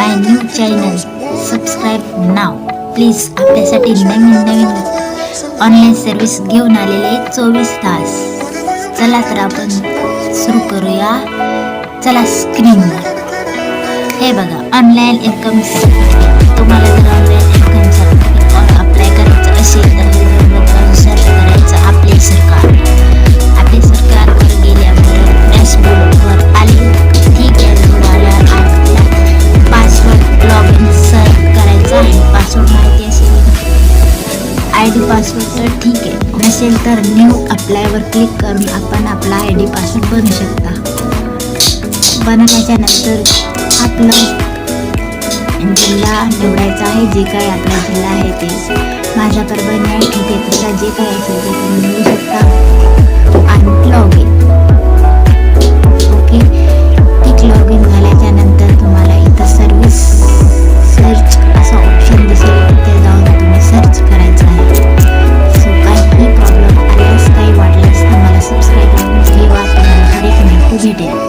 My new channel. Subscribe now please. आपल्यासाठी नवीन online service घेऊन आलेले 24 तास. चला तर आपण सुरू करूया. चला स्क्रीनवर हे बघा, ऑनलाईन इन्कम सर्टिफिकेट. तुम्हाला जर ऑनलाईन इन्कम सर्टिफिकेट अप्लाय करायचं असेल तर सर्च करायचं आपले सरकारवर गेल्यावर डॅशबोर्डवर आले. ठीक आहे, तुम्हाला आपला पासवर्ड लॉग इन करायचा आहे. पासवर्ड माहिती असेल, ID पासवर्ड तर ठीक आहे, नसेल तर न्यू अप्लायवर क्लिक करून आपण आपला ID पासवर्ड बनवू शकता. बनवल्याच्या नंतर आपला जिल्हा निवडायचा आहे. जे काही आपला जिल्हा आहे ते माझा परभणी आहे. ठीक आहे, तुला जे काही असेल ते तुम्ही निवडू शकता आणि लॉग इन. ओके, ठीक. लॉग इन झाल्याच्या नंतर तुम्हाला इथं सर्व्हिस सर्च असा ऑप्शन दिसेल. तिथे जाऊन तुम्ही सर्च करायचं आहे. सो काही प्रॉब्लेम आल्यास काही वाटल्यास तुम्हाला सबस्क्राईब करून ठेवा. तुम्हाला हर एक माहिती भेटेल.